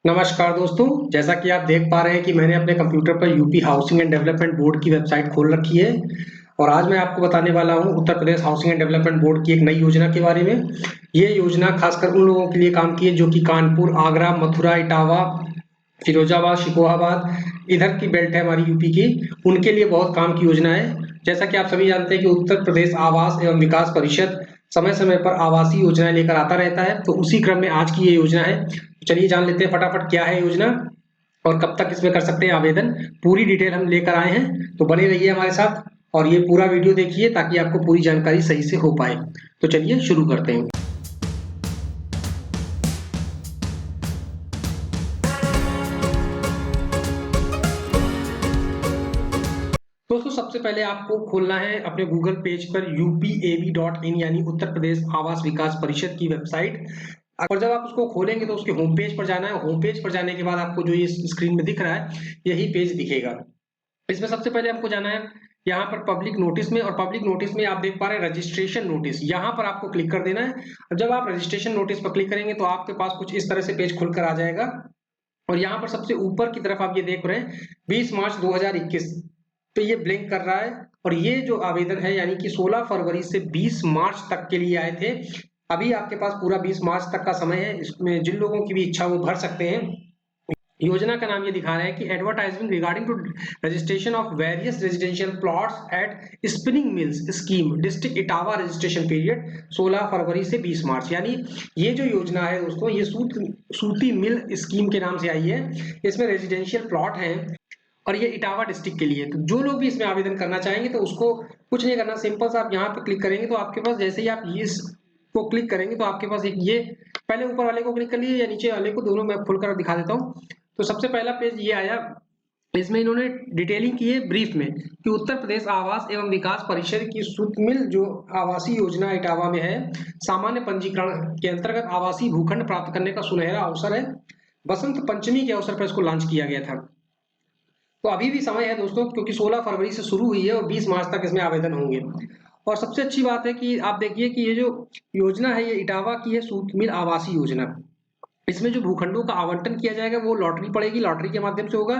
नमस्कार दोस्तों, जैसा कि आप देख पा रहे हैं कि मैंने अपने कंप्यूटर पर UP housing and development board की वेबसाइट खोल रखी है और आज मैं आपको बताने वाला हूं Uttar Pradesh housing and development board की एक नई योजना के बारे में। ये योजना खासकर उन लोगों के लिए काम की है जो कि कानपुर, आगरा, मथुरा, इटावा, फिरोजाबाद, शिकोहाबाद इधर की बेल्ट है हमारी यूपी की, उनके लिए बहुत काम की योजना है। जैसा कि आप सभी जानते हैं कि उत्तर प्रदेश आवास एवं विकास परिषद समय समय पर आवासीय योजनाएं लेकर आता रहता है, तो उसी क्रम में आज की ये योजना है। तो चलिए जान लेते हैं फटाफट क्या है योजना और कब तक इसमें कर सकते हैं आवेदन। पूरी डिटेल हम लेकर आए हैं, तो बने रहिए हमारे साथ और ये पूरा वीडियो देखिए ताकि आपको पूरी जानकारी सही से हो पाए। तो चलिए शुरू करते हैं। दोस्तों, सबसे पहले आपको खोलना है अपने गूगल पेज पर UPAV.in यानी उत्तर प्रदेश आवास विकास परिषद की वेबसाइट। और जब आप उसको खोलेंगे तो उसके होम पेज पर जाना है। होम पेज पर जाने के बाद आपको जो ये स्क्रीन में दिख रहा है यही पेज दिखेगा। इसमें सबसे पहले आपको जाना है यहाँ पर पब्लिक नोटिस में, और पब्लिक नोटिस में आप देख पा रहे हैं रजिस्ट्रेशन नोटिस, यहाँ पर आपको क्लिक कर देना है। और जब आप रजिस्ट्रेशन नोटिस पर क्लिक करेंगे तो आपके पास कुछ इस तरह से पेज खुलकर आ जाएगा। और यहाँ पर सबसे ऊपर की तरफ आप ये देख रहे हैं 20 मार्च 2021 पे ये ब्लिंक कर रहा है। और ये जो आवेदन है यानी कि 16 फरवरी से 20 मार्च तक के लिए आए थे। अभी आपके पास पूरा 20 मार्च तक का समय है, इसमें जिन लोगों की भी इच्छा वो भर सकते हैं। योजना का नाम ये दिखा रहा है कि advertisement regarding to registration of various residential plots at spinning mills scheme district Etawah, registration period 16 फरवरी से 20 मार्च। यानी ये जो योजना है दोस्तों, ये सूती मिल स्कीम के नाम से आई है। इसमें रेजिडेंशियल प्लॉट हैं और ये इटावा डिस्ट्रिक्ट के लिए। तो जो लोग भी इसमें आवेदन करना चाहेंगे तो उसको कुछ नहीं करना, सिंपल सा आप यहाँ पे क्लिक करेंगे तो आपके पास जैसे ही आप ये को क्लिक करेंगे तो आपके पास एक ये पहले ऊपर वाले को क्लिक कर लीजिए या नीचे वाले को, दोनों मैं खुलकर दिखा देता हूँ। तो सबसे पहला पेज ये आया। इसमें इन्होंने डिटेलिंग की है ब्रीफ में कि उत्तर प्रदेश आवास एवं विकास परिषद की सुतमिल जो आवासीय योजना इटावा में है, सामान्य पंजीकरण के अंतर्गत आवासीय भूखंड प्राप्त करने का सुनहरा अवसर है। बसंत पंचमी के अवसर पर इसको लॉन्च किया गया था। तो अभी भी समय है दोस्तों, क्योंकि 16 फरवरी से शुरू हुई है और 20 मार्च तक इसमें आवेदन होंगे। और सबसे अच्छी बात है कि आप देखिए कि ये जो योजना है ये इटावा की है, सूतमिल आवासीय योजना। इसमें जो भूखंडों का आवंटन किया जाएगा वो लॉटरी पड़ेगी, लॉटरी के माध्यम से होगा।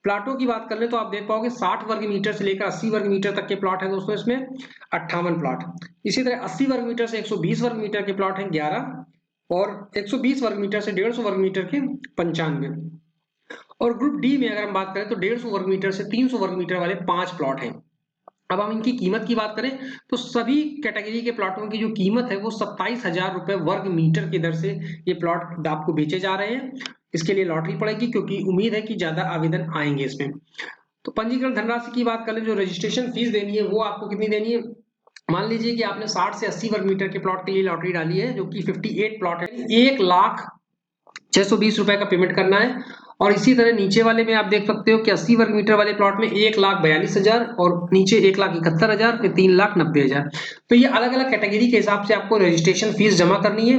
प्लाटों की बात कर ले तो आप देख पाओगे 60 वर्ग मीटर से लेकर 80 वर्ग मीटर तक के प्लॉट हैं दोस्तों, इसमें 58 प्लॉट। इसी तरह 80 वर्ग मीटर से 120 वर्ग मीटर के प्लॉट हैं 11, और 120 वर्ग मीटर से 150 वर्ग मीटर के 95। और ग्रुप डी में अगर हम बात करें तो 150 वर्ग मीटर से 300 वर्ग मीटर वाले 5 प्लॉट हैं। अब हम इनकी कीमत की बात करें तो सभी कैटेगरी के प्लॉटों की जो कीमत है वो 27,000 रुपए वर्ग मीटर की दर से ये प्लॉट आपको बेचे जा रहे हैं। इसके लिए लॉटरी पड़ेगी क्योंकि उम्मीद है कि ज्यादा आवेदन आएंगे इसमें। तो पंजीकरण धनराशि की बात करें, जो रजिस्ट्रेशन फीस देनी है वो आपको कितनी देनी है। मान लीजिए कि आपने 60 से 80 वर्ग मीटर के प्लॉट के लिए लॉटरी डाली है, जो कि 58 प्लॉट है, 1,06,20 रुपए का पेमेंट करना है। और इसी तरह नीचे वाले में आप देख सकते हो कि 80 वर्ग मीटर वाले प्लॉट में 1,42,000 और नीचे 1,71,000, फिर 3,90,000। तो ये अलग अलग कैटेगरी के हिसाब से आपको रजिस्ट्रेशन फीस जमा करनी है।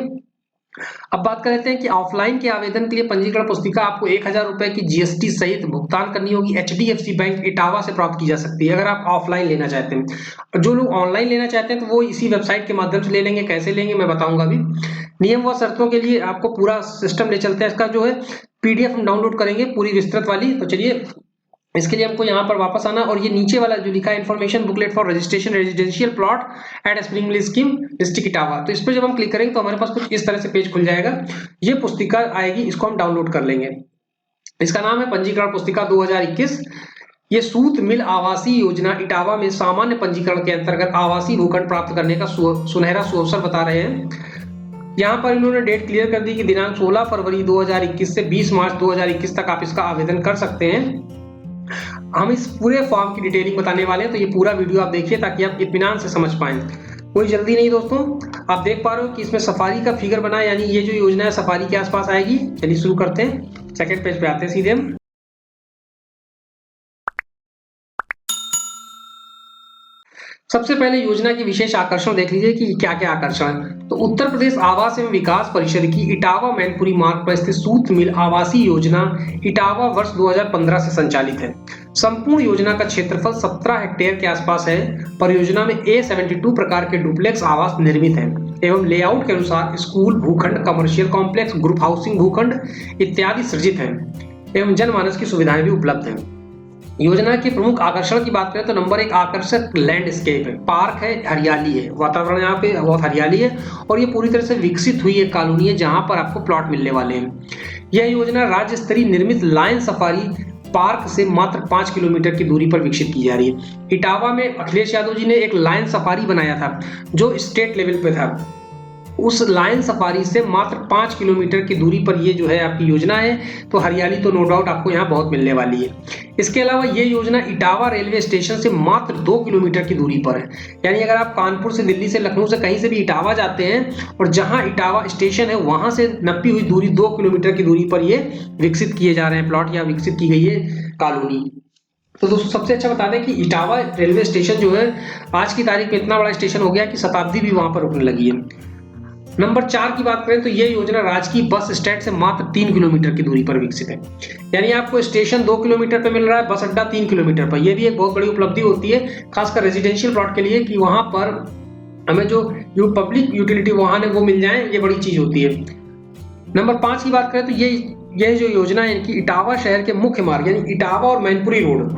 अब बात कर लेते हैं कि ऑफलाइन के आवेदन के लिए पंजीकरण पुस्तिका आपको 1,000 रुपए की GST सहित भुगतान करनी होगी। HDFC बैंक इटावा से प्राप्त की जा सकती है अगर आप ऑफलाइन लेना चाहते हैं। और जो लोग ऑनलाइन लेना चाहते हैं तो वो इसी वेबसाइट के माध्यम से ले लेंगे। कैसे लेंगे मैं बताऊंगा अभी। नियम व शर्तों के लिए आपको पूरा सिस्टम ले चलते हैं। इसका जो है PDF हम डाउनलोड करेंगे पूरी विस्तृत वाली। तो चलिए इसके लिए हमको यहाँ पर वापस आना, और ये नीचे वाला जो लिखा है information booklet for registration residential plot at spring mill scheme district Etawah, तो इस पर जब हम क्लिक करेंगे तो हमारे पास कुछ इस तरह से पेज खुल जाएगा। ये पुस्तिका आएगी, इसको हम डाउनलोड कर लेंगे। इसका नाम है पंजीकरण पुस्तिका 2021। ये सूत मिल आवासीय योजना इटावा में सामान्य पंजीकरण के अंतर्गत आवासीय भूखंड प्राप्त करने का सुनहरा सुअवसर बता रहे हैं। यहाँ पर इन्होंने डेट क्लियर कर दी कि दिनांक 16 फरवरी 2021 से 20 मार्च 2021 तक आप इसका आवेदन कर सकते हैं। हम इस पूरे फॉर्म की डिटेलिंग बताने वाले हैं, तो ये पूरा वीडियो आप देखिए ताकि आप इत्मीनान से समझ पाएं। कोई जल्दी नहीं दोस्तों। आप देख पा रहे हो कि इसमें सफारी का फिगर बना है, यानी ये जो योजना है सफारी के आसपास आएगी। चलिए शुरू करते हैं, सेकंड पेज पे आते हैं सीधे हम। सबसे पहले योजना की विशेष आकर्षण देख लीजिए कि क्या क्या आकर्षण है। तो उत्तर प्रदेश आवास एवं विकास परिषद की इटावा मैनपुरी मार्ग पर स्थित सूत मिल आवासीय योजना इटावा वर्ष 2015 से संचालित है। संपूर्ण योजना का क्षेत्रफल 17 हेक्टेयर के आसपास है। परियोजना में A72 प्रकार के डुप्लेक्स आवास निर्मित हैं। एवं लेआउट के अनुसार स्कूल भूखंड, कमर्शियल कॉम्प्लेक्स, ग्रुप हाउसिंग भूखंड इत्यादि सृजित हैं एवं जनमानस की सुविधाएं भी उपलब्ध हैं। योजना के प्रमुख आकर्षण की बात करें तो नंबर 1 आकर्षक लैंडस्केप है, पार्क है, हरियाली है, वातावरण यहाँ पे बहुत हरियाली है और ये पूरी तरह से विकसित हुई एक कॉलोनी है जहां पर आपको प्लॉट मिलने वाले हैं। यह योजना राज्य स्तरीय निर्मित लायन सफारी पार्क से मात्र 5 किलोमीटर की दूरी पर विकसित की जा रही है। इटावा में अखिलेश यादव जी ने एक लायन सफारी बनाया था जो स्टेट लेवल पे था। उस लायन सफारी से मात्र 5 किलोमीटर की दूरी पर ये जो है आपकी योजना है, तो हरियाली तो नो डाउट आपको यहाँ बहुत मिलने वाली है। इसके अलावा ये योजना इटावा रेलवे स्टेशन से मात्र 2 किलोमीटर की दूरी पर है। यानी अगर आप कानपुर से, दिल्ली से, लखनऊ से कहीं से भी इटावा जाते हैं और जहां इटावा स्टेशन है वहां से नपी हुई दूरी 2 किलोमीटर की दूरी पर ये विकसित किए जा रहे हैं प्लॉट या विकसित की गई है कॉलोनी। तो दोस्तों सबसे अच्छा बता दें कि इटावा रेलवे स्टेशन जो है आज की तारीख में इतना बड़ा स्टेशन हो गया कि शताब्दी भी वहां पर रुकने लगी है। नंबर 4 की बात करें तो यह योजना राजकीय बस स्टैंड से मात्र 3 किलोमीटर की दूरी पर विकसित है। यानी आपको स्टेशन 2 किलोमीटर पर मिल रहा है, बस अड्डा 3 किलोमीटर पर। यह भी एक बहुत बड़ी उपलब्धि होती है खासकर रेजिडेंशियल प्लॉट के लिए कि वहां पर हमें जो पब्लिक यूटिलिटी वाहन है वो मिल जाए, ये बड़ी चीज होती है। नंबर 5 की बात करें तो यह जो योजना है कि इटावा शहर के मुख्य मार्ग यानी इटावा और मैनपुरी रोड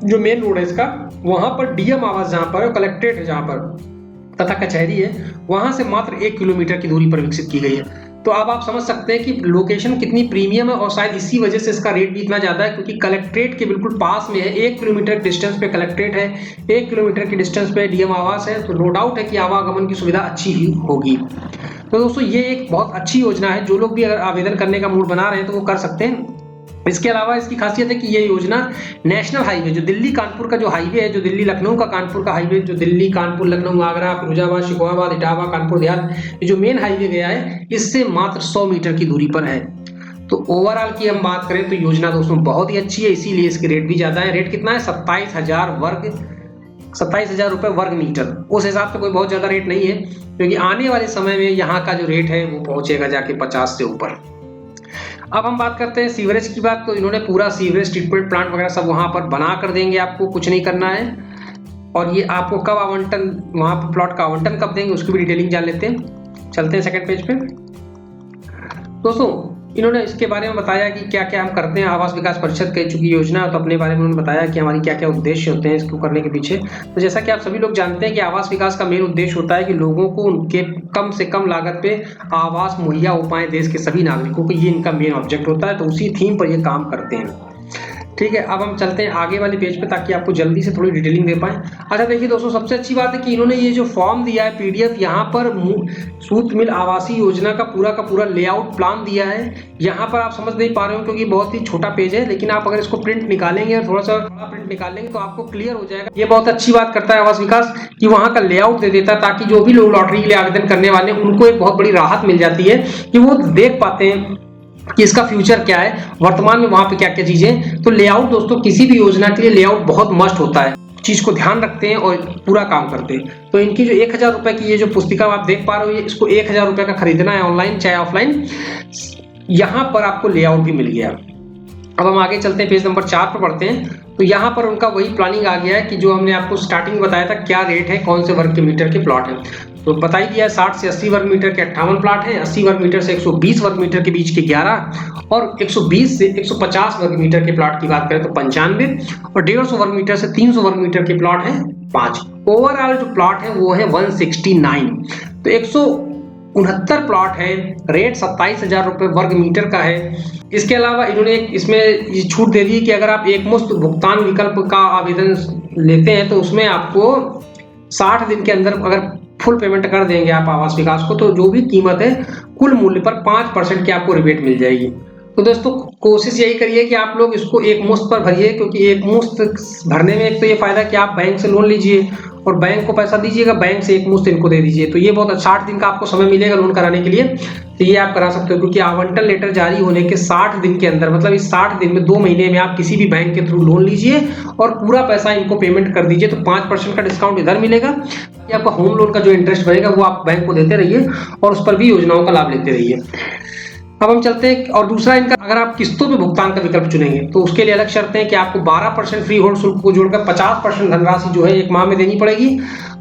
जो मेन रोड है इसका, वहां पर डीएम आवास जहां पर है, कलेक्ट्रेट है जहां पर तथा कचहरी है, वहां से मात्र 1 किलोमीटर की दूरी पर विकसित की गई है। तो अब आप समझ सकते हैं कि लोकेशन कितनी प्रीमियम है और शायद इसी वजह से इसका रेट भी इतना ज्यादा है क्योंकि कलेक्ट्रेट के बिल्कुल पास में है। 1 किलोमीटर डिस्टेंस पे कलेक्ट्रेट है, 1 किलोमीटर की डिस्टेंस पे डीएम आवास है, तो नो डाउट है कि आवागमन की सुविधा अच्छी ही होगी। तो दोस्तों ये एक बहुत अच्छी योजना है, जो लोग भी अगर आवेदन करने का मूड बना रहे हैं तो वो कर सकते हैं। इसके अलावा इसकी खासियत है कि ये योजना नेशनल हाईवे जो दिल्ली कानपुर का जो हाईवे है, जो दिल्ली लखनऊ का कानपुर का हाईवे, जो दिल्ली कानपुर लखनऊ आगरा फिरोजाबाद शिकोहाबाद इटावा कानपुर देहात, जो मेन हाईवे गया है, इससे मात्र 100 मीटर की दूरी पर है। तो ओवरऑल की हम बात करें तो योजना दोस्तों बहुत ही अच्छी है, इसीलिए इसकी रेट भी ज्यादा है। रेट कितना है? 27,000 रुपए वर्ग मीटर। उस हिसाब से कोई बहुत ज्यादा रेट नहीं है क्योंकि आने वाले समय में यहाँ का जो रेट है वो पहुंचेगा जाके 50 से ऊपर। अब हम बात करते हैं सीवरेज की बात। तो इन्होंने पूरा सीवरेज ट्रीटमेंट प्लांट वगैरह सब वहां पर बना कर देंगे, आपको कुछ नहीं करना है। और ये आपको कब आवंटन, वहां पर प्लॉट का आवंटन कब देंगे उसकी भी डिटेलिंग जान लेते हैं। चलते हैं सेकंड पेज पे। दोस्तों इन्होंने इसके बारे में बताया कि क्या क्या हम करते हैं। आवास विकास परिषद कह चुकी योजना, तो अपने बारे में उन्होंने बताया कि हमारी क्या क्या उद्देश्य होते हैं इसको करने के पीछे। तो जैसा कि आप सभी लोग जानते हैं कि आवास विकास का मेन उद्देश्य होता है कि लोगों को उनके कम से कम लागत पे आवास मुहैया हो पाए देश के सभी नागरिकों को, ये इनका मेन ऑब्जेक्ट होता है। तो उसी थीम पर ये काम करते हैं। ठीक है, अब हम चलते हैं आगे वाले पेज पे ताकि आपको जल्दी से थोड़ी डिटेलिंग दे पाए। अच्छा देखिए दोस्तों, सबसे अच्छी बात है कि इन्होंने ये जो फॉर्म दिया है पीडीएफ, यहाँ पर सूत मिल आवासीय योजना का पूरा लेआउट प्लान दिया है। यहाँ पर आप समझ नहीं पा रहे हो क्योंकि बहुत ही छोटा पेज है, लेकिन आप अगर इसको प्रिंट निकालेंगे और थोड़ा सा बड़ा प्रिंट निकालेंगे तो आपको क्लियर हो जाएगा। ये बहुत अच्छी बात करता है आवास विकास कि वहाँ का लेआउट दे देता है ताकि जो भी लोग लॉटरी के लिए आवेदन करने वाले हैं उनको एक बहुत बड़ी राहत मिल जाती है कि वो देख पाते हैं कि इसका फ्यूचर क्या है, वर्तमान में वहां पे क्या क्या चीजें। तो लेआउट दोस्तों किसी भी योजना के लिए लेआउट बहुत मस्ट होता है, चीज को ध्यान रखते हैं और पूरा काम करते हैं। तो इनकी जो 1,000 रुपए की ये जो पुस्तिका आप देख पा रहे हो, इसको 1,000 रुपए का खरीदना है ऑनलाइन चाहे ऑफलाइन। यहाँ पर आपको लेआउट भी मिल गया। अब हम आगे चलते हैं, पेज नंबर 4 पर पढ़ते हैं। तो यहाँ पर उनका वही प्लानिंग आ गया है कि जो हमने आपको स्टार्टिंग बताया था क्या रेट है, कौन से वर्ग के मीटर के प्लॉट है। तो बता ही दिया, 60 से 80 वर्ग मीटर के 58 प्लॉट हैं, 80 वर्ग मीटर से 120 वर्ग मीटर के बीच के 11 और 120 से 150 वर्ग मीटर के प्लॉट की बात करें तो 95 और 150 वर्ग मीटर से 300 वर्ग मीटर के प्लॉट हैं 5। ओवरऑल जो प्लॉट है वो है 169। तो 169 प्लॉट है, रेट 27,000 रुपए वर्ग मीटर का है। इसके अलावा इन्होंने इसमें छूट दे दी कि अगर आप एक मुश्त भुगतान विकल्प का आवेदन लेते हैं तो उसमें आपको 60 दिन के अंदर अगर फुल पेमेंट कर देंगे आप आवास विकास को, तो जो भी कीमत है कुल मूल्य पर 5% की आपको रिबेट मिल जाएगी। तो दोस्तों कोशिश यही करिए कि आप लोग इसको एक मुश्त पर भरिए, क्योंकि एक मुश्त भरने में एक तो ये फायदा कि आप बैंक से लोन लीजिए और बैंक को पैसा दीजिएगा, बैंक से एक मुश्त इनको दे दीजिए। तो ये बहुत 60 दिन का आपको समय मिलेगा लोन कराने के लिए, तो ये आप करा सकते हो। क्योंकि आवंटन लेटर जारी होने के 60 दिन के अंदर, मतलब इस 60 दिन में 2 महीने में आप किसी भी बैंक के थ्रू लोन लीजिए और पूरा पैसा इनको पेमेंट कर दीजिए, तो 5% का डिस्काउंट इधर मिलेगा। आपका होम लोन का जो इंटरेस्ट बनेगा वो आप बैंक को देते रहिए और उस पर भी योजनाओं का लाभ लेते रहिए। अब हम चलते हैं और दूसरा इनका, अगर आप किस्तों पे भुगतान का विकल्प चुनेंगे तो उसके लिए अलग शर्तें हैं कि आपको 12% फ्री होल्ड शुल्क को जोड़कर 50% धनराशि जो है एक माह में देनी पड़ेगी।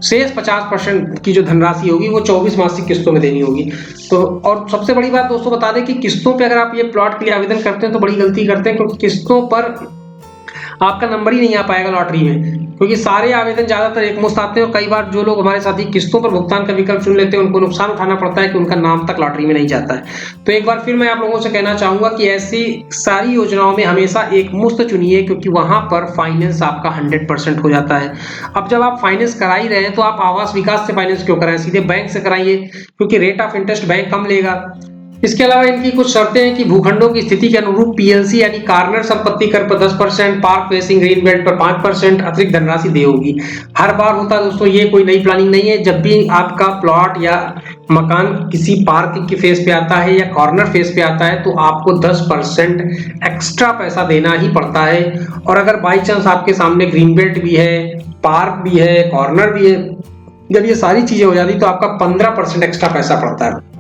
शेष 50% की जो धनराशि होगी वो 24 मासिक किस्तों में देनी होगी। तो और सबसे बड़ी बात दोस्तों बता दें कि किस्तों पे अगर आप ये प्लॉट के लिए आवेदन करते हैं तो बड़ी गलती करते हैं, क्योंकि किस्तों पर आपका नंबर ही नहीं आ पाएगा लॉटरी में, क्योंकि सारे आवेदन ज्यादातर एक मुश्त आते हैं और कई बार जो लोग हमारे साथी किस्तों पर भुगतान का विकल्प चुन लेते हैं उनको नुकसान उठाना पड़ता है कि उनका नाम तक लॉटरी में नहीं जाता है। तो एक बार फिर मैं आप लोगों से कहना चाहूंगा कि ऐसी सारी योजनाओं में हमेशा एक मुश्त चुनिए, क्योंकि वहां पर फाइनेंस आपका 100% हो जाता है। अब जब आप फाइनेंस करा ही रहे हैं तो आप आवास विकास से फाइनेंस क्यों कराएं, सीधे बैंक से कराइए, क्योंकि रेट ऑफ इंटरेस्ट बैंक कम लेगा। इसके अलावा इनकी कुछ शर्तें हैं कि भूखंडों की स्थिति के अनुरूप पीएलसी यानी कॉर्नर संपत्ति कर पर 10%, पार्क फेसिंग ग्रीन बेल्ट पर 5% अतिरिक्त धनराशि दे होगी। हर बार होता है दोस्तों, ये कोई नई प्लानिंग नहीं है। जब भी आपका प्लॉट या मकान किसी पार्क के फेस पे आता है या कॉर्नर फेस पे आता है तो आपको 10% एक्स्ट्रा पैसा देना ही पड़ता है। और अगर बाई चांस आपके सामने ग्रीन बेल्ट भी है, पार्क भी है, कॉर्नर भी है, जब ये सारी चीजें हो जाती तो आपका 15% एक्स्ट्रा पैसा पड़ता है।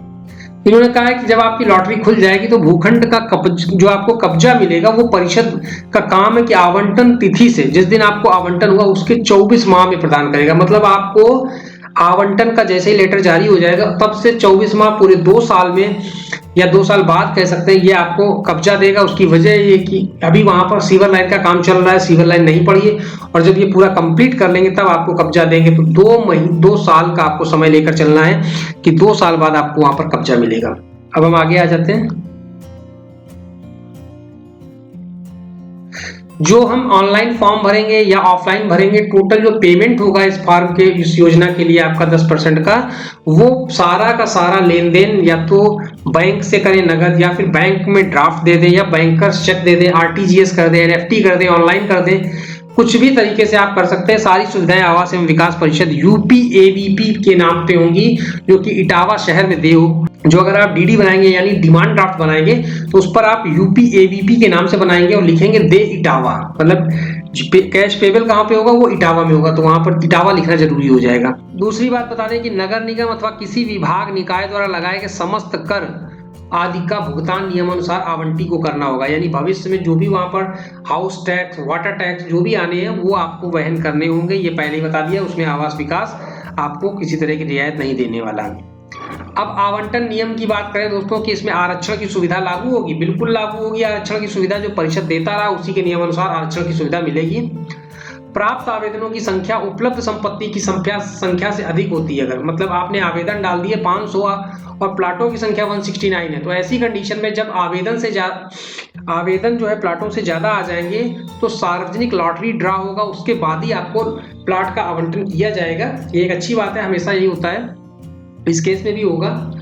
इन्होंने कहा है कि जब आपकी लॉटरी खुल जाएगी तो भूखंड का जो आपको कब्जा मिलेगा वो परिषद का काम है कि आवंटन तिथि से, जिस दिन आपको आवंटन हुआ उसके 24 माह में प्रदान करेगा। मतलब आपको आवंटन का जैसे ही लेटर जारी हो जाएगा तब से 24 माह पूरे 2 साल में या 2 साल बाद कह सकते हैं ये आपको कब्जा देगा। उसकी वजह ये कि अभी वहां पर सीवर लाइन का काम चल रहा है, सीवर लाइन नहीं पड़ी है, और जब ये पूरा कंप्लीट कर लेंगे तब आपको कब्जा देंगे। तो 2 साल का आपको समय लेकर चलना है कि 2 साल बाद आपको वहां पर कब्जा मिलेगा। अब हम आगे आ जाते हैं। जो हम ऑनलाइन फॉर्म भरेंगे या ऑफलाइन भरेंगे, टोटल जो पेमेंट होगा इस फॉर्म के, इस योजना के लिए आपका 10% का, वो सारा का सारा लेन देन या तो बैंक से करें नगद, या फिर बैंक में ड्राफ्ट दे दें, या बैंकर्स चेक दे दें, आरटीजीएस कर दें, एनएफटी कर दें, ऑनलाइन कर दें, कुछ भी तरीके से आप कर सकते हैं। सारी सुविधाएं आवास एवं विकास परिषद यूपीएवीपी के नाम पे होंगी, जो कि इटावा शहर में देव। जो अगर आप डीडी बनाएंगे यानी डिमांड ड्राफ्ट बनाएंगे तो उस पर आप यूपीएवीपी के नाम से बनाएंगे और लिखेंगे दे इटावा, मतलब कैश पेबल कहाँ पे होगा, वो इटावा में होगा, तो वहां पर इटावा लिखना जरूरी हो जाएगा। दूसरी बात बता दें कि नगर निगम अथवा किसी विभाग निकाय द्वारा लगाए गए समस्त कर आदि का भुगतान नियमानुसार आवंटी को करना होगा। यानी भविष्य में जो भी वहां पर हाउस टैक्स, वाटर टैक्स जो भी आने हैं वो आपको वहन करने होंगे। ये पहले ही बता दिया, उसमें आवास विकास आपको किसी तरह की रियायत नहीं देने वाला है। अब आवंटन नियम की बात करें दोस्तों कि इसमें आरक्षण की सुविधा लागू होगी, बिल्कुल लागू होगी। आरक्षण की सुविधा जो परिषद देता रहा उसी के नियमानुसार आरक्षण की सुविधा मिलेगी। प्राप्त आवेदनों की संख्या उपलब्ध संपत्ति की संख्या से अधिक होती है। अगर मतलब आपने आवेदन डाल दिए 500 और प्लाटों की संख्या 169 है, तो ऐसी कंडीशन में जब आवेदन जो है प्लाटों से ज्यादा आ जाएंगे तो सार्वजनिक लॉटरी ड्रा होगा, उसके बाद ही आपको प्लाट का आवंटन किया जाएगा। ये एक अच्छी बात है, हमेशा यही होता है, इस केस में भी होगा।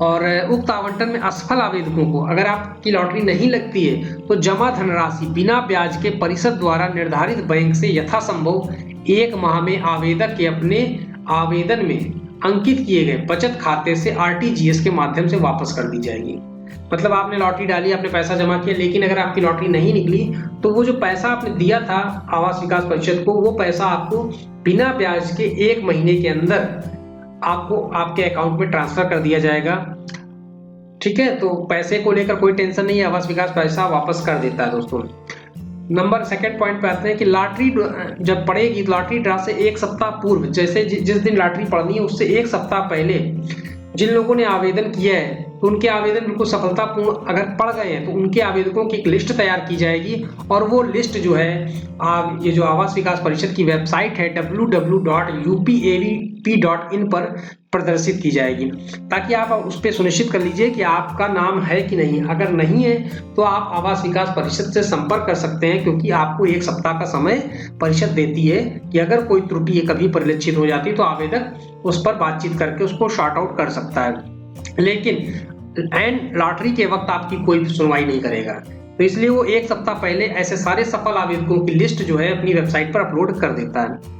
और उक्त आवंटन में असफल आवेदकों को, अगर आपकी लॉटरी नहीं लगती है तो जमा धनराशि बिना ब्याज के परिषद द्वारा निर्धारित बैंक से यथासंभव 1 माह में आवेदक के अपने आवेदन में अंकित किए गए बचत खाते से आरटीजीएस के माध्यम से वापस कर दी जाएगी। मतलब आपने लॉटरी डाली, आपने पैसा जमा किया, लेकिन अगर आपकी लॉटरी नहीं निकली तो वो जो पैसा आपने दिया था आवास विकास परिषद को, वो पैसा आपको बिना ब्याज के 1 महीने के अंदर आपको आपके अकाउंट में ट्रांसफर कर दिया जाएगा। ठीक है, तो पैसे को लेकर कोई टेंशन नहीं है, आवास विकास पैसा वापस कर देता है दोस्तों। नंबर सेकंड पॉइंट पे आते हैं कि लॉटरी जब पड़ेगी, लॉटरी ड्रा से 1 सप्ताह पूर्व, जैसे जिस दिन लॉटरी पड़नी है उससे 1 सप्ताह पहले जिन लोगों ने आवेदन किया है तो उनके आवेदन बिल्कुल सफलतापूर्ण अगर पड़ गए हैं तो उनके आवेदकों की एक लिस्ट तैयार की जाएगी, और वो लिस्ट जो है ये जो आवास विकास परिषद की वेबसाइट है www.upavp.in पर प्रदर्शित की जाएगी, ताकि आप उस पर सुनिश्चित कर लीजिए कि आपका नाम है कि नहीं। अगर नहीं है तो आप आवास विकास परिषद से संपर्क कर सकते हैं, क्योंकि आपको 1 सप्ताह का समय परिषद देती है कि अगर कोई त्रुटि कभी परिलक्षित हो जाती है तो आवेदक उस पर बातचीत करके उसको शॉर्ट आउट कर सकता है। लेकिन एंड लॉटरी के वक्त आपकी कोई भी सुनवाई नहीं करेगा, तो इसलिए वो 1 सप्ताह पहले ऐसे सारे सफल आवेदकों की लिस्ट जो है अपनी वेबसाइट पर अपलोड कर देता है।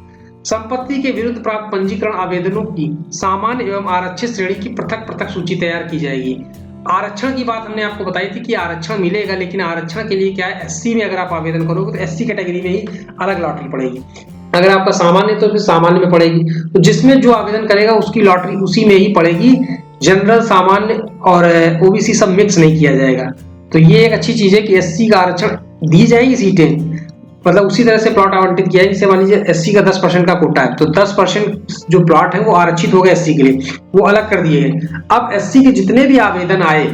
संपत्ति के विरुद्ध प्राप्त पंजीकरण आवेदनों की सामान्य एवं आरक्षित श्रेणी की पृथक पृथक सूची तैयार की जाएगी। आरक्षण की बात हमने आपको बताई थी कि आरक्षण मिलेगा, लेकिन आरक्षण के लिए क्या है, एससी में अगर आप आवेदन करोगे तो एससी कैटेगरी में ही अलग लॉटरी पड़ेगी। अगर आपका सामान्य तो फिर सामान्य में पड़ेगी, तो जिसमें जो आवेदन करेगा उसकी लॉटरी उसी में ही पड़ेगी, जनरल, सामान्य और ओबीसी सब मिक्स नहीं किया जाएगा। तो ये एक अच्छी चीज है कि एससी का आरक्षण दी जाएगी सीटें, मतलब उसी तरह से प्लॉट आवंटित किया है। जैसे मान लीजिए एससी का 10% का कोटा है, तो 10% जो प्लॉट है वो आरक्षित हो गए एससी के लिए, वो अलग कर दिए गए। अब एससी के जितने भी आवेदन आए,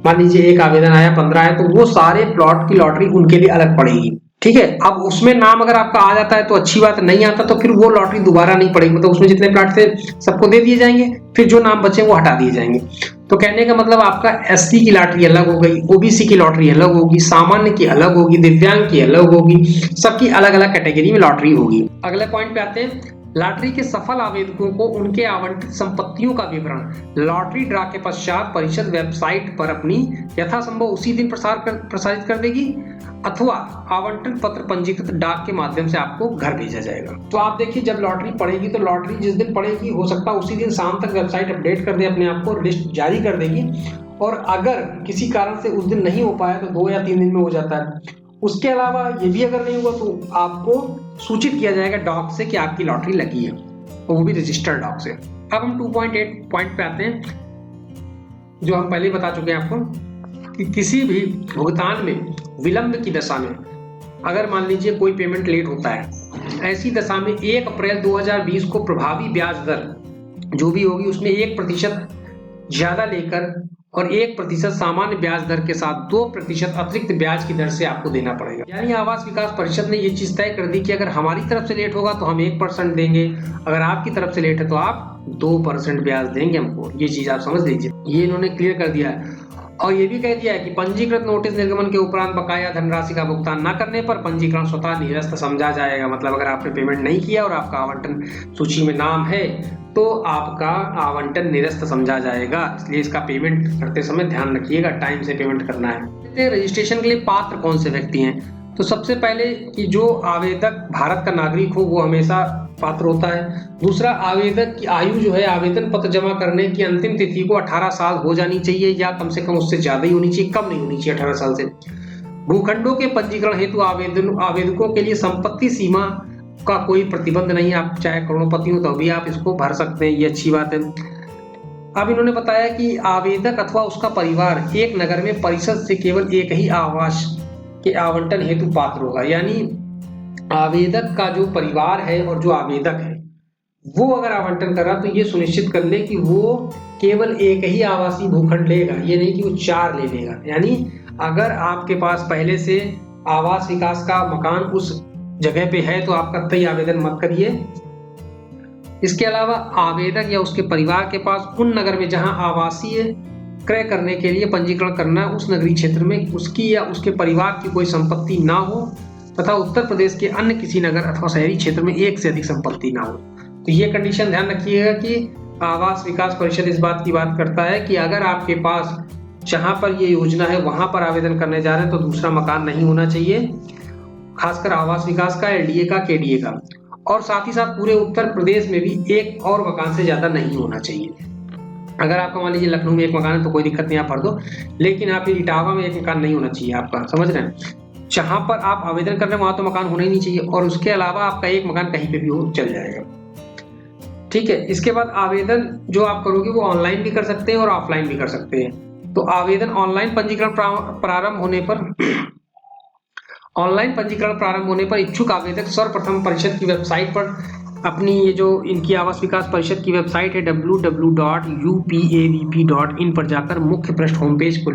मान लीजिए एक आवेदन आया, 15 आए, तो वो सारे प्लॉट की लॉटरी उनके लिए अलग पड़ेगी। ठीक है, अब उसमें नाम अगर आपका आ जाता है तो अच्छी बात, नहीं आता तो फिर वो लॉटरी दोबारा नहीं पड़ेगी, मतलब उसमें जितने प्लॉट थे सबको दे दिए जाएंगे, फिर जो नाम बचे वो हटा दिए जाएंगे। तो कहने का मतलब आपका एससी की लॉटरी अलग हो गई, ओबीसी की लॉटरी अलग होगी, सामान्य की अलग होगी, दिव्यांग की अलग होगी, सबकी अलग अलग कैटेगरी में लॉटरी होगी। अगले पॉइंट पे आते हैं, लॉटरी के सफल आवेदकों को उनके आवंटित संपत्तियों का विवरण लॉटरी ड्रा के पश्चात परिषद वेबसाइट पर अपनी यथासंभव उसी दिन प्रसारित कर देगी, अथवा आवंटन पत्र पंजीकृत डाक के माध्यम से आपको घर भेजा जाएगा। तो आप देखिए, जब लॉटरी पड़ेगी तो लॉटरी जिस दिन पड़ेगी हो सकता है उसी दिन शाम तक वेबसाइट अपडेट कर दे अपने आप को, लिस्ट जारी कर देगी। और अगर किसी कारण से उस दिन नहीं हो पाया तो 2 या 3 दिन में हो जाता है। उसके अलावा ये भी अगर नहीं हुआ तो आपको सूचित किया जाएगा डॉक से कि आपकी लॉटरी लगी है, वो भी रजिस्टर्ड डॉक से। अब हम 2.8 पॉइंट पे आते हैं, जो हम पहले बता चुके हैं आपको कि किसी भी भुगतान में विलंब की दशा में अगर मान लीजिए कोई पेमेंट लेट होता है, ऐसी दशा में 1 अप्रैल 2020 को प्रभावी ब्याज दर जो भी होगी उसमें 1% ज्यादा लेकर और 1% सामान्य ब्याज दर के साथ 2% अतिरिक्त ब्याज की दर से आपको देना पड़ेगा। यानी आवास विकास परिषद ने ये चीज तय कर दी कि अगर हमारी तरफ से लेट होगा तो हम 1% देंगे, अगर आपकी तरफ से लेट है तो आप 2% ब्याज देंगे हमको। ये चीज आप समझ लीजिए, ये इन्होंने क्लियर कर दिया है। और ये भी कह दिया है कि पंजीकृत नोटिस निर्गमन के उपरांत बकाया धनराशि का भुगतान न करने पर पंजीकरण स्वतः निरस्त समझा जाएगा। मतलब अगर आपने पेमेंट नहीं किया और आपका आवंटन सूची में नाम है तो आपका आवंटन निरस्त समझा जाएगा, इसलिए इसका पेमेंट करते समय ध्यान रखिएगा, टाइम से पेमेंट करना है। रजिस्ट्रेशन के लिए पात्र कौन से व्यक्ति हैं, तो सबसे पहले कि जो आवेदक भारत का नागरिक हो वो हमेशा पात्र होता है। दूसरा, आवेदक की आयु जो है आवेदन पत्र जमा करने की अंतिम तिथि को 18 साल हो जानी चाहिए या कम से कम उससे ज्यादा ही होनी चाहिए, कम नहीं होनी चाहिए 18 साल से। भूखंडों के पंजीकरण हेतु आवेदकों के लिए संपत्ति सीमा का कोई प्रतिबंध नहीं, आप चाहे करोड़पति हो तो भी आप इसको भर सकते हैं, ये अच्छी बात है। अब इन्होंने बताया कि आवेदक अथवा उसका परिवार एक नगर में परिषद से केवल एक ही आवास के आवंटन हेतु पात्र होगा। यानी आवेदक का जो परिवार है और जो आवेदक है वो अगर आवंटन कर रहा तो ये सुनिश्चित कर ले कि वो केवल एक ही आवासीय भूखंड लेगा, ये नहीं कि वो 4 ले लेगा। यानी अगर आपके पास पहले से आवास विकास का मकान उस जगह पे है तो आप कतई आवेदन मत करिए। इसके अलावा आवेदक या उसके परिवार के पास उन नगर में जहां आवासीय क्रय करने के लिए पंजीकरण करना है उस नगरीय क्षेत्र में उसकी या उसके परिवार की कोई संपत्ति ना हो तथा उत्तर प्रदेश के अन्य किसी नगर अथवा शहरी क्षेत्र में एक से अधिक संपत्ति ना हो। तो ये कंडीशन ध्यान रखिएगा कि आवास विकास परिषद इस बात की बात करता है कि अगर आपके पास जहां पर ये योजना है वहां पर आवेदन करने जा रहे हैं तो दूसरा मकान नहीं होना चाहिए, खासकर आवास विकास का, एलडीए का, केडीए का। और साथ ही साथ पूरे उत्तर प्रदेश में भी एक और मकान से ज्यादा नहीं होना चाहिए। अगर आपका मान लीजिए लखनऊ में एक मकान है तो कोई दिक्कत नहीं, आप भर दो, लेकिन आप इटावा में एक मकान नहीं होना चाहिए आपका, समझ रहे हैं। जहां पर आप आवेदन कर रहे हैं वहां तो मकान होना ही नहीं चाहिए, और उसके अलावा आपका एक मकान कहीं पे भी हो चल जाएगा। ठीक है, इसके बाद आवेदन जो आप करोगे वो ऑनलाइन भी कर सकते हैं और ऑफलाइन भी कर सकते हैं। तो आवेदन ऑनलाइन पंजीकरण प्रारंभ होने पर इच्छुक आवेदक सर्वप्रथम परिषद की वेबसाइट पर अपनी ये जो इनकी आवास विकास परिषद की वेबसाइट है www.upavp.in पर जाकर मुख्य पृष्ठ होम पेज पर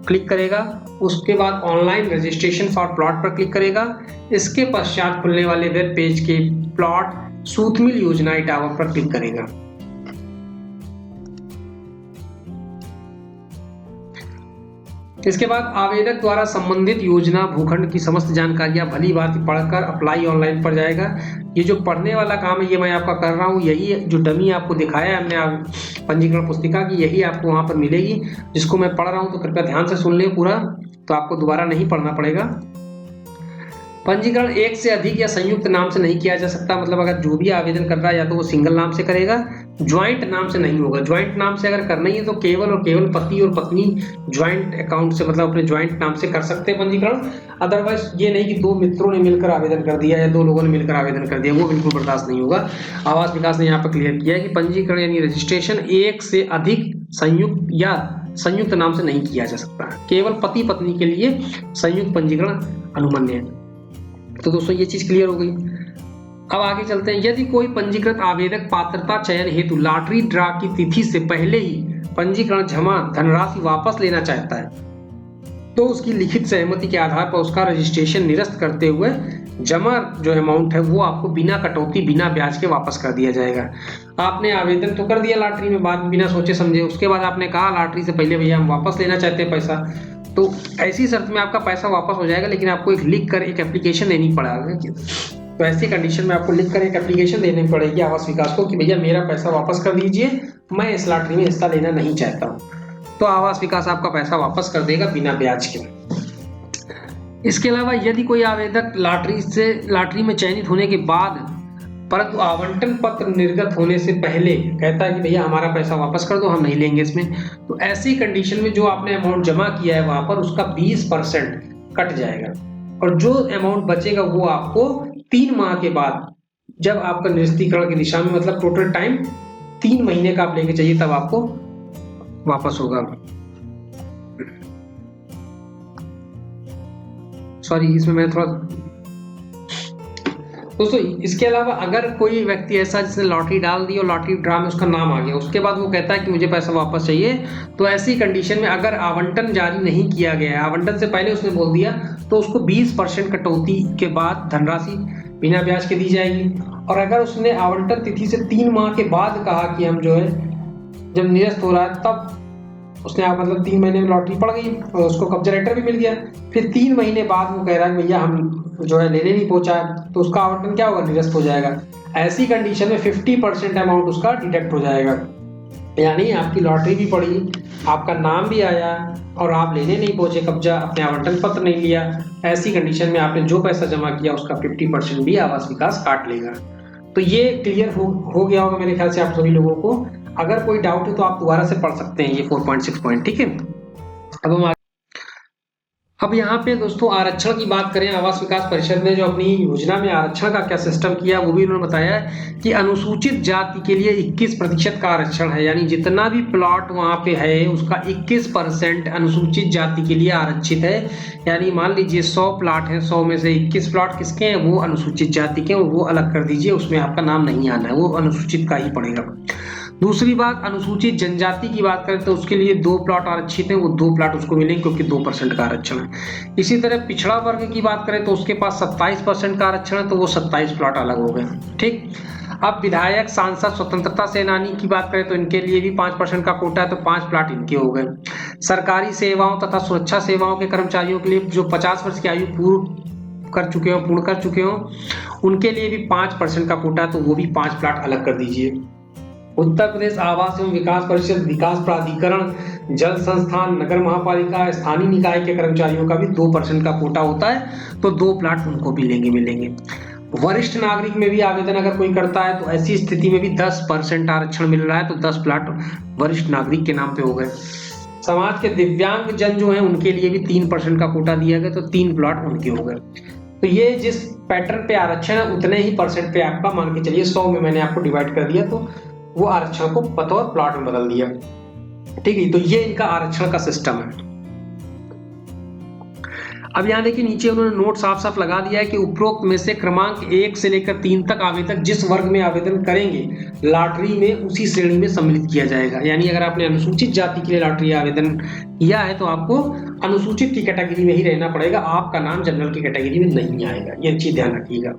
क्लिक करेगा। उसके बाद ऑनलाइन रजिस्ट्रेशन फॉर प्लॉट पर क्लिक करेगा। इसके पश्चात खुलने वाले वेब पेज के प्लॉट सूतमिल योजना इटावा पर क्लिक करेगा। इसके बाद आवेदक द्वारा संबंधित योजना भूखंड की समस्त जानकारियां भली भांति पढ़कर अप्लाई ऑनलाइन पर जाएगा। ये जो पढ़ने वाला काम है ये मैं आपका कर रहा हूँ, यही जो डमी आपको दिखाया है हमने पंजीकरण पुस्तिका की, यही आपको वहां पर मिलेगी, जिसको मैं पढ़ रहा हूँ तो कृपया ध्यान से सुन ले पूरा, तो आपको दोबारा नहीं पढ़ना पड़ेगा। पंजीकरण एक से अधिक या संयुक्त नाम से नहीं किया जा सकता, मतलब अगर जो भी आवेदन कर रहा है या तो वो सिंगल नाम से करेगा, ज्वाइंट नाम से नहीं होगा। ज्वाइंट नाम से अगर करना ही है तो केवल और केवल पति और पत्नी ज्वाइंट अकाउंट से, मतलब अपने ज्वाइंट नाम से कर सकते हैं पंजीकरण। अदरवाइज ये नहीं कि दो मित्रों ने मिलकर आवेदन कर दिया या दो लोगों ने मिलकर आवेदन कर दिया, वो बिल्कुल बर्दाश्त नहीं होगा। आवास विकास ने यहाँ पर क्लियर किया है कि पंजीकरण यानी रजिस्ट्रेशन एक से अधिक संयुक्त या संयुक्त नाम से नहीं किया जा सकता, केवल पति पत्नी के लिए संयुक्त पंजीकरण अनुमन्य है। तो दोस्तों ये चीज क्लियर हो गई। अब आगे चलते हैं। यदि कोई पंजीकृत आवेदक पात्रता चयन हेतु लॉटरी ड्रा की तिथि से पहले ही पंजीकरण जमा धनराशि वापस लेना चाहता है तो उसकी लिखित सहमति के आधार पर उसका रजिस्ट्रेशन निरस्त करते हुए जमा जो अमाउंट है वो आपको बिना कटौती बिना ब्याज के वापस कर दिया जाएगा। आपने आवेदन तो कर दिया लॉटरी में, बाद बिना सोचे समझे, उसके बाद आपने कहा लॉटरी से पहले भैया हम वापस लेना चाहते हैं पैसा, तो ऐसी शर्त में आपका पैसा वापस हो जाएगा, लेकिन आपको एक लिख कर एक एप्लीकेशन देनी पड़ेगी। तो ऐसी कंडीशन में आपको लिख कर एक एप्लीकेशन देनी पड़ेगी आवास विकास को कि भैया मेरा पैसा वापस कर दीजिए, मैं इस लॉटरी में हिस्सा लेना नहीं चाहता हूँ। तो आवास विकास आपका पैसा वापस कर देगा बिना ब्याज के। इसके अलावा यदि कोई आवेदक लॉटरी में चयनित होने के बाद परंतु आवंटन पत्र निर्गत होने से पहले कहता है कि भैया हमारा पैसा वापस कर दो, हम नहीं लेंगे इसमें, तो ऐसी कंडीशन में जो आपने अमाउंट जमा किया है वहां पर उसका 20% कट जाएगा और जो अमाउंट बचेगा वो आपको 3 माह के बाद, जब आपका निरस्तीकरण की दिशा में, मतलब टोटल टाइम 3 महीने का आप लेके चाहिए, तब आपको वापस होगा। सॉरी, इसमें मैं थोड़ा दोस्तों, इसके अलावा अगर कोई व्यक्ति ऐसा जिसने लॉटरी डाल दी और लॉटरी ड्रा में उसका नाम आ गया, उसके बाद वो कहता है कि मुझे पैसा वापस चाहिए, तो ऐसी कंडीशन में अगर आवंटन जारी नहीं किया गया है, आवंटन से पहले उसने बोल दिया, तो उसको 20% कटौती के बाद धनराशि बिना ब्याज के दी जाएगी। और अगर उसने आवंटन तिथि से 3 माह के बाद कहा कि हम जो है जब निरस्त हो रहा है, तब उसने मतलब 3 महीने में लॉटरी पड़ गई और उसको कब्जा लेटर भी मिल गया, फिर 3 महीने बाद वो कह रहा है भैया हम जो है लेने नहीं पहुंचा, तो उसका आवंटन क्या होगा, निरस्त हो जाएगा। ऐसी कंडीशन में 50% अमाउंट उसका डिडक्ट हो जाएगा, यानी आपकी लॉटरी भी पड़ी, आपका नाम भी आया और आप लेने नहीं पहुंचे कब्जा, अपने आवंटन पत्र नहीं लिया, ऐसी कंडीशन में आपने जो पैसा जमा किया उसका 50% भी आवास विकास काट लेगा। तो ये क्लियर हो गया होगा मेरे ख्याल से आप सभी लोगों को। अगर कोई डाउट है तो आप दोबारा से पढ़ सकते हैं ये 4.6 पॉइंट, ठीक है। अब यहाँ पे दोस्तों आरक्षण की बात करें, आवास विकास परिषद ने जो अपनी योजना में आरक्षण का क्या सिस्टम किया वो भी उन्होंने बताया कि अनुसूचित जाति के लिए 21% का आरक्षण है, यानी जितना भी प्लॉट वहाँ पे है उसका 21% अनुसूचित जाति के लिए आरक्षित है। यानी मान लीजिए 100 प्लॉट हैं, 100 में से 21 प्लॉट किसके हैं, वो अनुसूचित जाति के, वो अलग कर दीजिए, उसमें आपका नाम नहीं आना है, वो अनुसूचित का ही पड़ेगा। दूसरी बात, अनुसूचित जनजाति की बात करें तो उसके लिए 2 प्लॉट आरक्षित हैं, वो 2 प्लॉट उसको मिलेंगे क्योंकि 2% का आरक्षण है। इसी तरह पिछड़ा वर्ग की बात करें तो उसके पास 27% का आरक्षण है, तो वो 27 प्लॉट अलग हो गए, ठीक। अब विधायक, सांसद, स्वतंत्रता सेनानी की बात करें तो इनके लिए भी 5% का कोटा है, तो 5 प्लॉट इनके हो गए। सरकारी सेवाओं तथा सुरक्षा सेवाओं के कर्मचारियों के लिए जो 50 वर्ष की आयु पूर्ण कर चुके हो उनके लिए भी 5% का कोटा है, तो वो भी 5 प्लॉट अलग कर दीजिए। उत्तर प्रदेश आवास एवं विकास परिषद, विकास प्राधिकरण, जल संस्थान, नगर महापालिका, स्थानीय निकाय के कर्मचारियों का भी 2% का कोटा होता है, तो 2 प्लॉट उनको भी मिलेंगे। वरिष्ठ नागरिक में भी आवेदन अगर कोई करता है तो ऐसी स्थिति में भी 10% आरक्षण मिल रहा है, तो 10 प्लॉट वरिष्ठ नागरिक के नाम पे हो गए। समाज के दिव्यांग जन जो है उनके लिए भी 3% का कोटा दिया गया, तो 3 प्लॉट उनके हो गए। तो ये जिस पैटर्न पे आरक्षण है उतने ही परसेंट पे आपका मान के चलिए 100 में मैंने आपको डिवाइड कर दिया, तो वो आरक्षण को बतौर प्लॉट में बदल दिया, ठीक है। तो ये इनका आरक्षण का सिस्टम है। अब यहाँ देखिए नीचे उन्होंने नोट साफ साफ लगा दिया है कि उपरोक्त में से क्रमांक 1 से लेकर 3 तक आवेदक जिस वर्ग में आवेदन करेंगे लॉटरी में उसी श्रेणी में सम्मिलित किया जाएगा। यानी अगर आपने अनुसूचित जाति के लिए लॉटरी आवेदन किया है तो आपको अनुसूचित की कैटेगरी में ही रहना पड़ेगा, आपका नाम जनरल की कैटेगरी में नहीं आएगा, ये चीज ध्यान रखिएगा।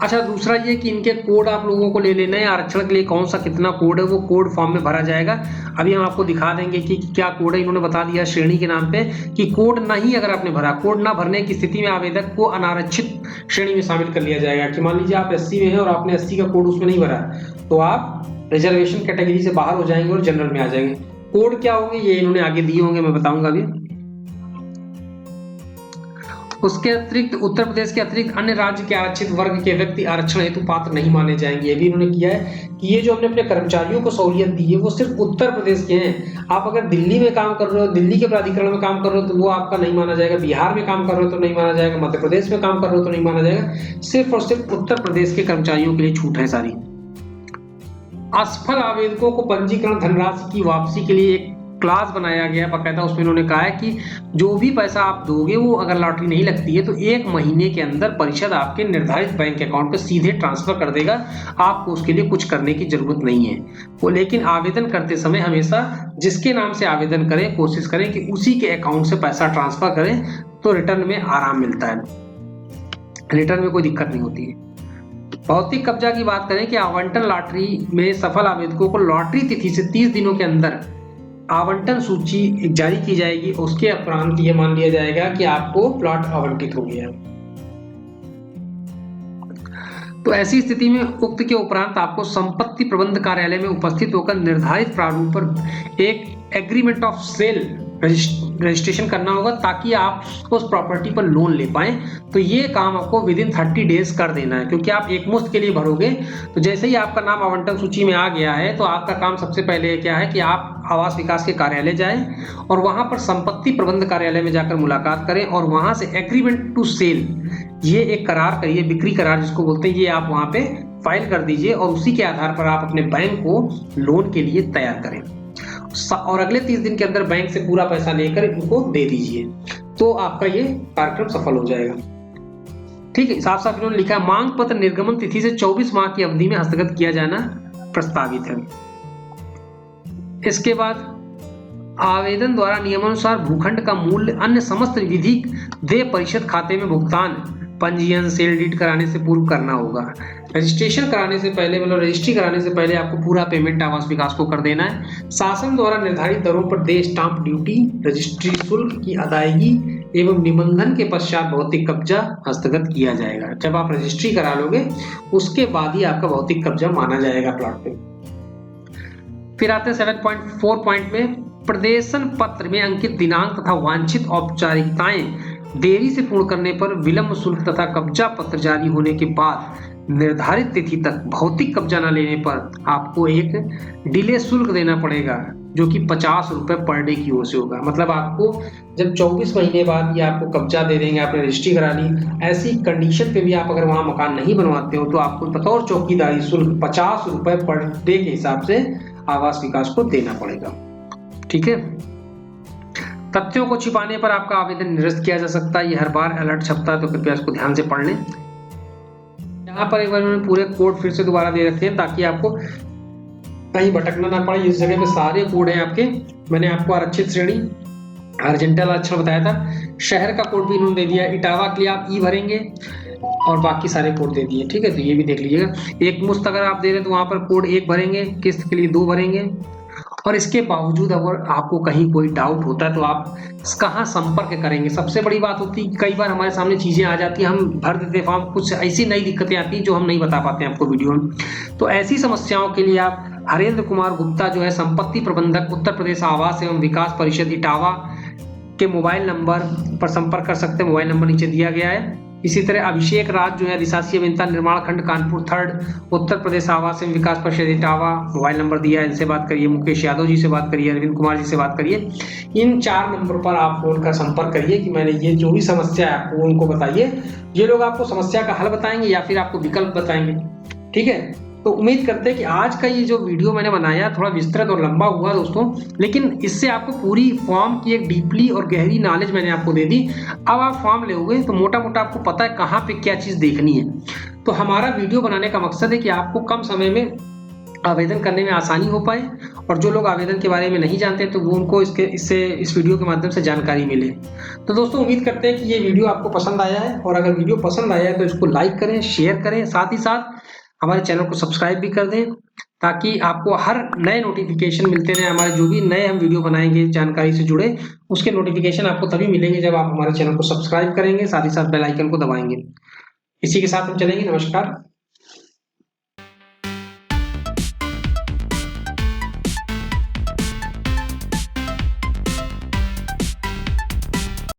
अच्छा, दूसरा ये कि इनके कोड आप लोगों को ले लेना है, आरक्षण के लिए कौन सा कितना कोड है वो कोड फॉर्म में भरा जाएगा। अभी हम आपको दिखा देंगे कि क्या कोड है। इन्होंने बता दिया श्रेणी के नाम पे कि कोड नहीं अगर आपने भरा, कोड ना भरने की स्थिति में आवेदक को अनारक्षित श्रेणी में शामिल कर लिया जाएगा। कि मान लीजिए आप SC में हैं और आपने SC का कोड उसमें नहीं भरा तो आप रिजर्वेशन कैटेगरी से बाहर हो जाएंगे और जनरल में आ जाएंगे। कोड क्या होंगे ये इन्होंने आगे दिए होंगे, मैं बताऊंगा अभी। उसके अतिरिक्त उत्तर प्रदेश के अतिरिक्त अन्य राज्य के आरक्षित वर्ग के व्यक्ति आरक्षण हेतु पात्र नहीं माने जाएंगे। ये भी इन्होंने किया है कि ये जो हमने अपने कर्मचारियों को सहूलियत दी है वो सिर्फ उत्तर प्रदेश के हैं। आप अगर दिल्ली में काम कर रहे हो, दिल्ली के प्राधिकरण में काम कर रहे हो तो वो आपका नहीं माना जाएगा, बिहार में काम कर रहे हो तो नहीं माना जाएगा, मध्य प्रदेश में काम कर रहे हो तो नहीं माना जाएगा। सिर्फ और सिर्फ उत्तर प्रदेश के कर्मचारियों के लिए छूट है सारी। असफल आवेदकों को पंजीकरण धनराशि की वापसी के लिए एक क्लास बनाया गया बाकायदा। उसमें उन्होंने कहा है कि जो भी पैसा आप दोगे वो अगर लॉटरी नहीं लगती है तो 1 महीने के अंदर परिषद आपके निर्धारित बैंक अकाउंट पर सीधे ट्रांसफर कर देगा। आपको उसके लिए कुछ करने की जरूरत नहीं है वो। लेकिन आवेदन करते समय हमेशा जिसके नाम से आवेदन करें कोशिश करें कि उसी के अकाउंट से पैसा ट्रांसफर करें, तो रिटर्न में आराम मिलता है, रिटर्न में कोई दिक्कत नहीं होती है। भौतिक कब्जा की बात करें कि आवंटन लॉटरी में सफल आवेदकों को लॉटरी तिथि से 30 दिनों के अंदर आवंटन सूची जारी की जाएगी। उसके उपरांत यह मान लिया जाएगा कि आपको प्लॉट आवंटित हो गया। तो ऐसी स्थिति में उक्त के उपरांत आपको संपत्ति प्रबंध कार्यालय में उपस्थित होकर निर्धारित प्रारूप पर एक एग्रीमेंट ऑफ सेल रजिस्ट्रेशन करना होगा ताकि आप उस प्रॉपर्टी पर लोन ले पाए। तो ये काम आपको विद इन 30 डेज कर देना है, क्योंकि आप एक मुश्त के लिए भरोगे। तो जैसे ही आपका नाम आवंटन सूची में आ गया है तो आपका काम सबसे पहले क्या है कि आप आवास विकास के कार्यालय जाएं और वहां पर संपत्ति प्रबंध कार्यालय में जाकर मुलाकात करें और वहां से एग्रीमेंट टू सेल, ये एक करार करिए, बिक्री करार जिसको बोलते हैं, ये आप वहां पे फाइल कर दीजिए और उसी के आधार पर आप अपने बैंक को लोन के लिए तैयार करें और अगले 30 दिन के अंदर बैंक से पूरा पैसा लेकर इनको दे दीजिए, तो आपका ये कार्यक्रम सफल हो जाएगा। ठीक है, साफ साफ इन्होंने लिखा है मांग पत्र निर्गमन तिथि से 24 माह की अवधि में हस्तगत किया जाना प्रस्तावित है। इसके बाद आवेदन द्वारा नियमानुसार भूखंड का मूल्य अन्य समस्त विधिक देय परिषद खाते में भुगतान पंजीयन सेल डीड कराने से पूर्व करना होगा। रजिस्ट्रेशन कराने से पहले, मतलब रजिस्ट्री कराने से पहले आपको पूरा पेमेंट आवास विकास को कर देना है। शासन द्वारा निर्धारित दरों पर देय स्टाम्प ड्यूटी, रजिस्ट्री शुल्क की अदायगी एवं निबंधन के पश्चात भौतिक कब्जा हस्तगत किया जाएगा। जब आप रजिस्ट्री करा लोगे उसके बाद ही आपका भौतिक कब्जा माना जाएगा प्लॉट पे। फिर आते हैं 7.4 पॉइंट में, प्रदेशन पत्र में अंकित दिनांक तथा वांछित औपचारिकताएं देरी से पूर्ण करने पर विलंब शुल्क तथा कब्जा पत्र जारी होने के बाद निर्धारित तिथि तक भौतिक कब्जा न लेने पर आपको एक डिले शुल्क देना पड़ेगा जो कि 50 रुपए पर डे की ओर से होगा। मतलब आपको जब 24 महीने बाद ये आपको कब्जा दे देंगे, आपने रजिस्ट्री करा ली, ऐसी कंडीशन पे भी आप अगर वहां मकान नहीं बनवाते हो तो आपको बतौर चौकीदारी शुल्क 50 रुपए पर डे के हिसाब से आवास विकास को देना पड़ेगा। ठीक है, तथ्यों को छिपाने पर आपका आवेदन निरस्त किया जा सकता है। ये हर बार अलर्ट छपता है तो कृपया इसको ध्यान से पढ़ लें। यहाँ पर एक बार उन्होंने पूरे कोड फिर से दोबारा दे रखे हैं ताकि आपको कहीं भटकना ना पड़े। इस जगह पे सारे कोड हैं आपके। मैंने आपको आरक्षित श्रेणी हॉरिजॉन्टल आरक्षण बताया था, शहर का कोड भी इन्होंने दे दिया। इटावा के लिए आप ई भरेंगे और बाकी सारे कोड दे दिए। ठीक है, तो ये भी देख लीजिएगा। एक मुश्त अगर आप दे रहे हैं तो वहां पर कोड 1 भरेंगे, किस्त के लिए 2 भरेंगे। और इसके बावजूद अगर आपको कहीं कोई डाउट होता है तो आप कहाँ संपर्क करेंगे। सबसे बड़ी बात होती है कई बार हमारे सामने चीजें आ जाती हैं, हम भर देते फॉर्म, कुछ ऐसी नई दिक्कतें आती हैं जो हम नहीं बता पाते हैं आपको वीडियो में। तो ऐसी समस्याओं के लिए आप हरेंद्र कुमार गुप्ता जो है संपत्ति प्रबंधक उत्तर प्रदेश आवास एवं विकास परिषद इटावा के मोबाइल नंबर पर संपर्क कर सकते हैं। मोबाइल नंबर नीचे दिया गया है। इसी तरह अभिषेक राज जो है अधिशासी अभियंता निर्माण खंड कानपुर 3 उत्तर प्रदेश आवास एवं विकास परिषद इटावा, मोबाइल नंबर दिया है, इनसे बात करिए। मुकेश यादव जी से बात करिए, अरविंद कुमार जी से बात करिए। इन 4 नंबर पर आप फोन कर संपर्क करिए कि मैंने ये जो भी समस्या है आपको उनको बताइए। ये लोग आपको समस्या का हल बताएंगे या फिर आपको विकल्प बताएंगे। ठीक है, तो उम्मीद करते हैं कि आज का ये जो वीडियो मैंने बनाया थोड़ा विस्तृत और लंबा हुआ दोस्तों, लेकिन इससे आपको पूरी फॉर्म की एक डीपली और गहरी नॉलेज मैंने आपको दे दी। अब आप फॉर्म लेओगे तो मोटा मोटा आपको पता है कहाँ पे क्या चीज देखनी है। तो हमारा वीडियो बनाने का मकसद है कि आपको कम समय में आवेदन करने में आसानी हो पाए और जो लोग आवेदन के बारे में नहीं जानते तो वो उनको इस वीडियो के माध्यम से जानकारी मिले। तो दोस्तों उम्मीद करते हैं कि ये वीडियो आपको पसंद आया है, और अगर वीडियो पसंद आया है तो इसको लाइक करें, शेयर करें, साथ ही साथ हमारे चैनल को सब्सक्राइब भी कर दें ताकि आपको हर नए नोटिफिकेशन मिलते रहे। हमारे जो भी नए हम वीडियो बनाएंगे जानकारी से जुड़े, उसके नोटिफिकेशन आपको तभी मिलेंगे जब आप हमारे चैनल को सब्सक्राइब करेंगे, साथ ही साथ बेल आइकन को दबाएंगे। इसी के साथ हम चलेंगे। नमस्कार।